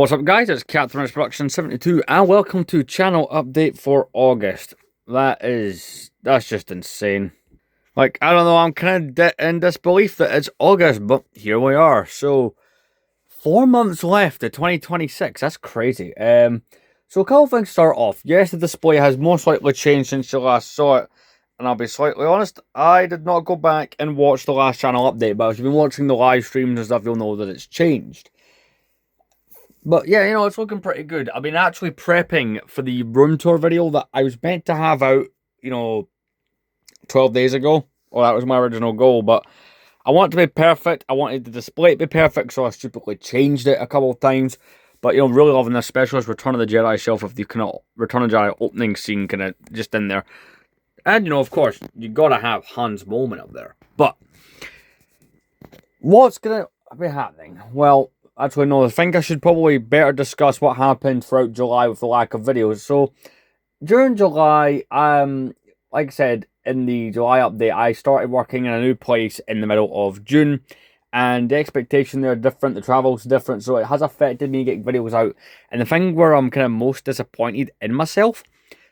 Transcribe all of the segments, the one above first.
What's up, guys? It's Captain Production 72, and welcome to channel update for August. That's just insane. Like, I don't know, I'm kind of in disbelief that it's August, but here we are. So, 4 months left to 2026. That's crazy. So a couple things start off. Yes, the display has most likely changed since you last saw it. And I'll be slightly honest, I did not go back and watch the last channel update, but if you've been watching the live streams and stuff, you'll know that it's changed. But yeah, it's looking pretty good. I've been actually prepping for the room tour video that I was meant to have out, 12 days ago. Well, that was my original goal, but I want it to be perfect. I wanted the display to be perfect, so I stupidly changed it a couple of times. But, really loving this, especially as Return of the Jedi shelf with the kind of Return of the Jedi opening scene kind of just in there. And, of course, you got to have Han's moment up there. But what's going to be happening? Well, actually, no, I think I should probably better discuss what happened throughout July with the lack of videos. So, during July, like I said, in the July update, I started working in a new place in the middle of June. And the expectation there are different, the travel's different, so it has affected me getting videos out. And the thing where I'm kind of most disappointed in myself,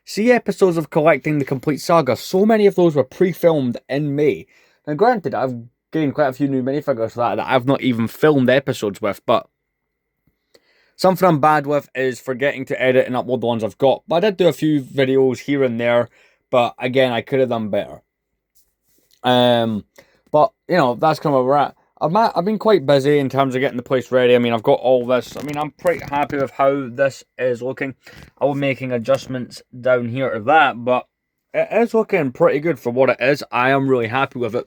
see episodes of Collecting the Complete Saga, so many of those were pre-filmed in May. Now granted, I've gained quite a few new minifigures for that I've not even filmed episodes with, but something I'm bad with is forgetting to edit and upload the ones I've got. But I did do a few videos here and there, but again, I could have done better. But, that's kind of where we're at. I've been quite busy in terms of getting the place ready. I mean, I've got all this. I mean, I'm pretty happy with how this is looking. I will be making adjustments down here to that, but it is looking pretty good for what it is. I am really happy with it.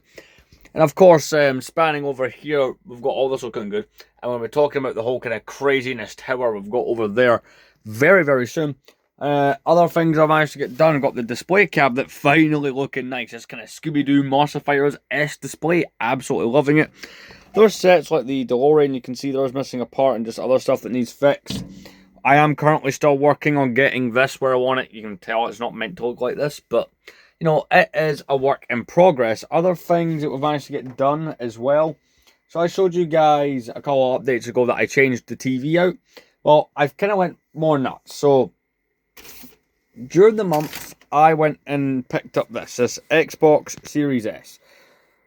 And of course, spanning over here, we've got all this looking good. And when we're talking about the whole kind of craziness tower we've got over there very, very soon. Other things I've managed to get done. Got the display cabinet finally looking nice. It's kind of Scooby-Doo Monster Fighters-esque display. Absolutely loving it. There's sets like the DeLorean. You can see there's missing a part and just other stuff that needs fixed. I am currently still working on getting this where I want it. You can tell it's not meant to look like this, but it is a work in progress. Other things that we've managed to get done as well. So I showed you guys a couple of updates ago that I changed the TV out. Well, I've kind of went more nuts. So during the month, I went and picked up this Xbox Series S.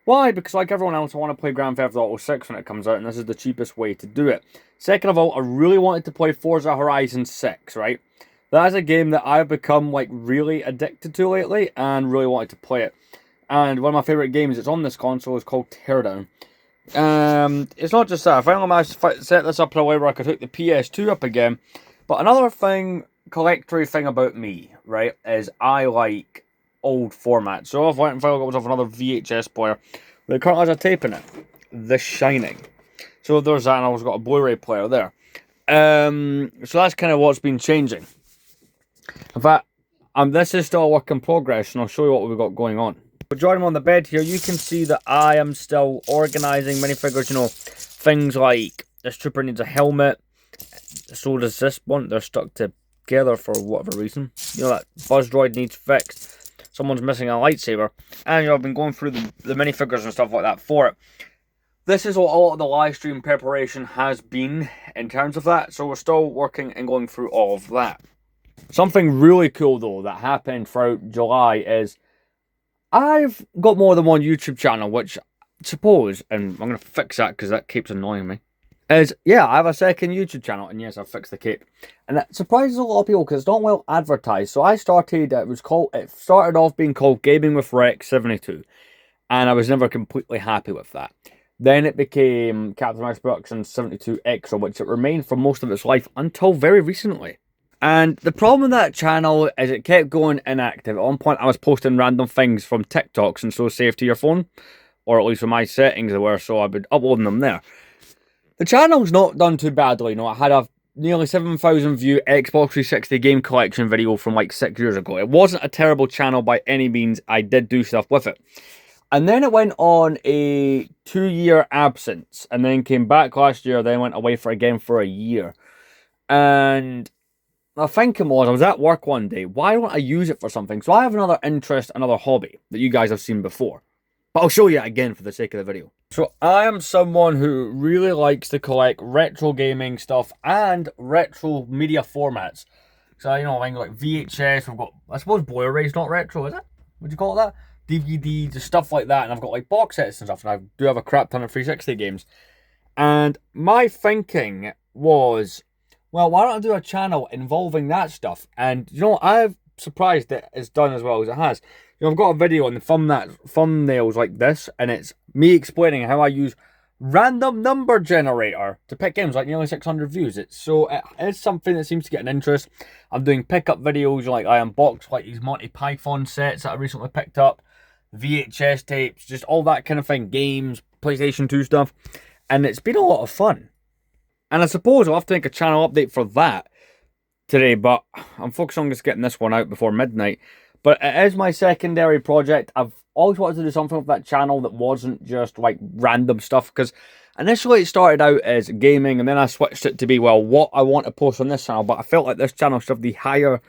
Why? Because like everyone else, I want to play Grand Theft Auto 6 when it comes out, and this is the cheapest way to do it. Second of all, I really wanted to play Forza Horizon 6, right? That is a game that I've become, really addicted to lately, and really wanted to play it. And one of my favourite games that's on this console is called Teardown. It's not just that. I finally managed to set this up in a way where I could hook the PS2 up again. But another collectory thing about me, right, is I like old formats. So I've went and found myself another VHS player that currently has a tape in it. The Shining. So there's that, and I've also got a Blu-ray player there. So that's kind of what's been changing. In fact, this is still a work in progress, and I'll show you what we've got going on. But joining me on the bed here, you can see that I am still organising minifigures, things like this trooper needs a helmet, so does this one. They're stuck together for whatever reason. That Buzz Droid needs fixed. Someone's missing a lightsaber. And, I've been going through the minifigures and stuff like that for it. This is what a lot of the live stream preparation has been in terms of that. So we're still working and going through all of that. Something really cool, though, that happened throughout July is I've got more than one YouTube channel, which I suppose, and I'm going to fix that because that keeps annoying me, I have a second YouTube channel, and yes, I've fixed the cape. And it surprises a lot of people because it's not well advertised. So it started off being called Gaming with Rex 72, and I was never completely happy with that. Then it became Captain Production 72 Extra, which it remained for most of its life until very recently. And the problem with that channel is it kept going inactive. At one point, I was posting random things from TikToks and so saved to your phone, or at least with my settings they were, so I've been uploading them there. The channel's not done too badly, I had a nearly 7,000 view Xbox 360 game collection video from 6 years ago. It wasn't a terrible channel by any means. I did do stuff with it. And then it went on a 2-year absence, and then came back last year, then went away again for a year. And my thinking was, I was at work one day, why don't I use it for something? So I have another interest, another hobby that you guys have seen before. But I'll show you it again for the sake of the video. So I am someone who really likes to collect retro gaming stuff and retro media formats. So, you know, like VHS, we've got, I suppose Blu-ray's not retro, is it? Would you call it that? DVD, just stuff like that. And I've got like box sets and stuff. And I do have a crap ton of 360 games. And my thinking was, well, why don't I do a channel involving that stuff? And, you know, I'm surprised that it's done as well as it has. You know, I've got a video on the thumbnails like this, and it's me explaining how I use random number generator to pick games, like nearly 600 views. It is something that seems to get an interest. I'm doing pickup videos, like I unbox like these Monty Python sets that I recently picked up, VHS tapes, just all that kind of thing, games, PlayStation 2 stuff, and it's been a lot of fun. And I suppose I'll have to make a channel update for that today, but I'm focused on just getting this one out before midnight. But it is my secondary project. I've always wanted to do something with that channel that wasn't just like random stuff, because initially it started out as gaming, and then I switched it to be, well, what I want to post on this channel. But I felt like this channel should have the higher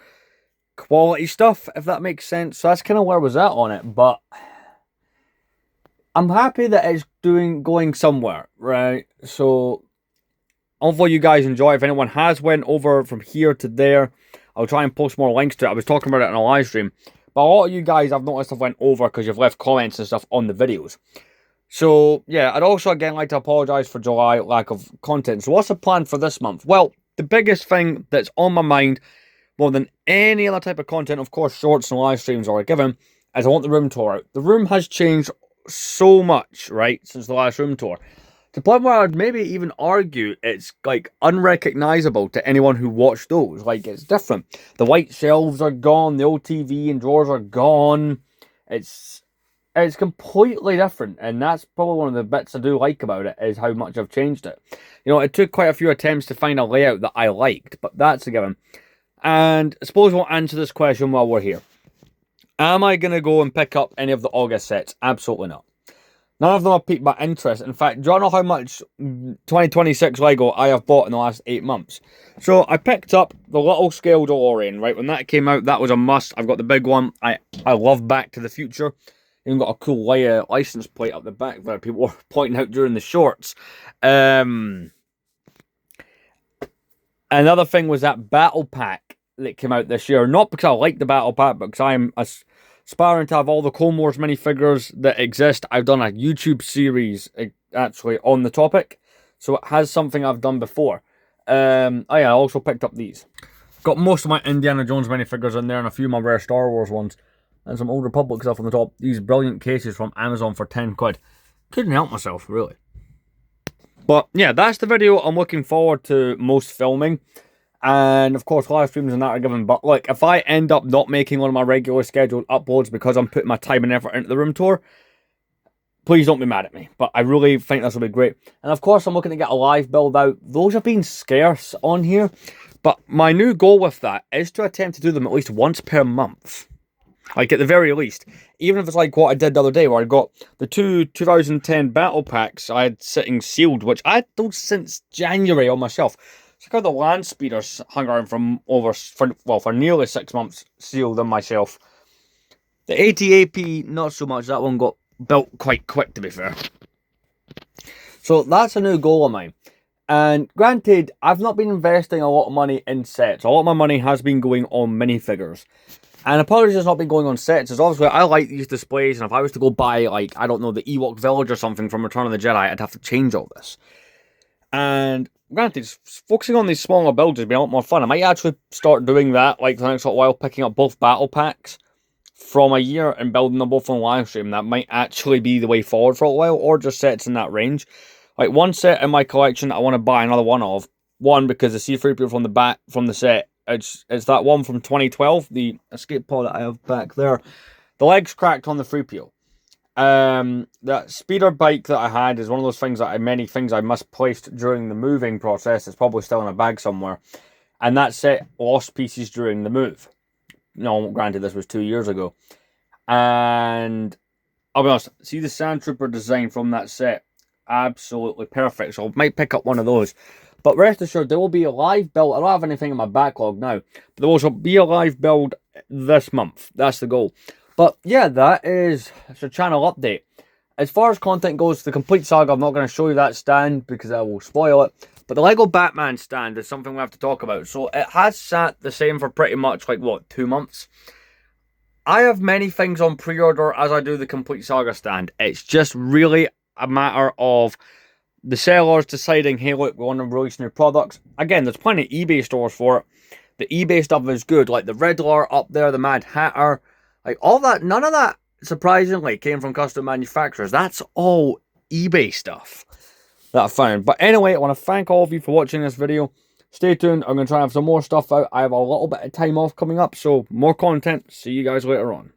quality stuff, if that makes sense. So that's kind of where I was at on it. But I'm happy that it's going somewhere, right? So hopefully you guys enjoy. If anyone has went over from here to there, I'll try and post more links to it. I was talking about it in a live stream. But a lot of you guys, I've noticed, have went over because you've left comments and stuff on the videos. So, yeah, I'd also, again, like to apologise for July, lack of content. So what's the plan for this month? Well, the biggest thing that's on my mind, more than any other type of content, of course, shorts and live streams are a given, is I want the room tour out. The room has changed so much, right, since the last room tour. To the point where I'd maybe even argue it's like unrecognizable to anyone who watched those. Like, it's different. The white shelves are gone, the old TV and drawers are gone. It's completely different, and that's probably one of the bits I do like about it, is how much I've changed it. You know, it took quite a few attempts to find a layout that I liked, but that's a given. And I suppose we'll answer this question while we're here. Am I going to go and pick up any of the August sets? Absolutely not. None of them have piqued my interest. In fact, do you know how much 2026 Lego I have bought in the last 8 months? So I picked up the little scale DeLorean, right? When that came out, that was a must. I've got the big one. I love Back to the Future. Even got a cool license plate up the back that people were pointing out during the shorts. Another thing was that battle pack that came out this year. Not because I like the battle pack, but because I'm aspiring to have all the Clone Wars minifigures that exist. I've done a YouTube series actually on the topic, so it has something I've done before. Oh yeah, I also picked up these. Got most of my Indiana Jones minifigures in there, and a few of my rare Star Wars ones, and some Old Republic stuff on the top. These brilliant cases from Amazon for 10 quid. Couldn't help myself, really. But yeah, that's the video I'm looking forward to most filming. And of course, live streams and that are given. But look, if I end up not making one of my regular scheduled uploads because I'm putting my time and effort into the room tour, please don't be mad at me. But I really think this will be great. And of course, I'm looking to get a live build out. Those have been scarce on here. But my new goal with that is to attempt to do them at least once per month. Like, at the very least. Even if it's like what I did the other day, where I got the two 2010 battle packs I had sitting sealed, which I had those since January on my shelf. Check out the land speeders hung around for nearly 6 months sealed on my shelf. The AT-AP, not so much. That one got built quite quick, to be fair. So that's a new goal of mine. And granted, I've not been investing a lot of money in sets. A lot of my money has been going on minifigures. And apologies it's not been going on sets, as obviously I like these displays, and if I was to go buy, like, I don't know, the Ewok Village or something from Return of the Jedi, I'd have to change all this. And granted, focusing on these smaller builds has been a lot more fun. I might actually start doing that, like, the next little while, picking up both battle packs from a year and building them both on live stream. That might actually be the way forward for a while, or just sets in that range. Like, one set in my collection I want to buy another one of. One, because the C-3PO from the back, from the set, it's that one from 2012, the escape pod that I have back there. The leg's cracked on the 3PO. That speeder bike that I had is one of those things that many things I misplaced during the moving process. It's probably still in a bag somewhere. And that set lost pieces during the move. No, granted, this was 2 years ago. And I'll be honest, see the Sand Trooper design from that set? Absolutely perfect. So I might pick up one of those. But rest assured, there will be a live build. I don't have anything in my backlog now. But there will also be a live build this month. That's the goal. But yeah, it's a channel update. as far as content goes, the Complete Saga, I'm not going to show you that stand because I will spoil it. But the Lego Batman stand is something we have to talk about. So it has sat the same for pretty much, like, what, 2 months? I have many things on pre-order as I do the Complete Saga stand. It's just really a matter of the sellers deciding, hey, look, we want to release new products. Again, there's plenty of eBay stores for it. The eBay stuff is good, like the Riddler up there, the Mad Hatter, like all that. None of that, surprisingly, came from custom manufacturers. That's all eBay stuff that I found. But anyway, I want to thank all of you for watching this video. Stay tuned. I'm going to try and have some more stuff out. I have a little bit of time off coming up, so more content. See you guys later on.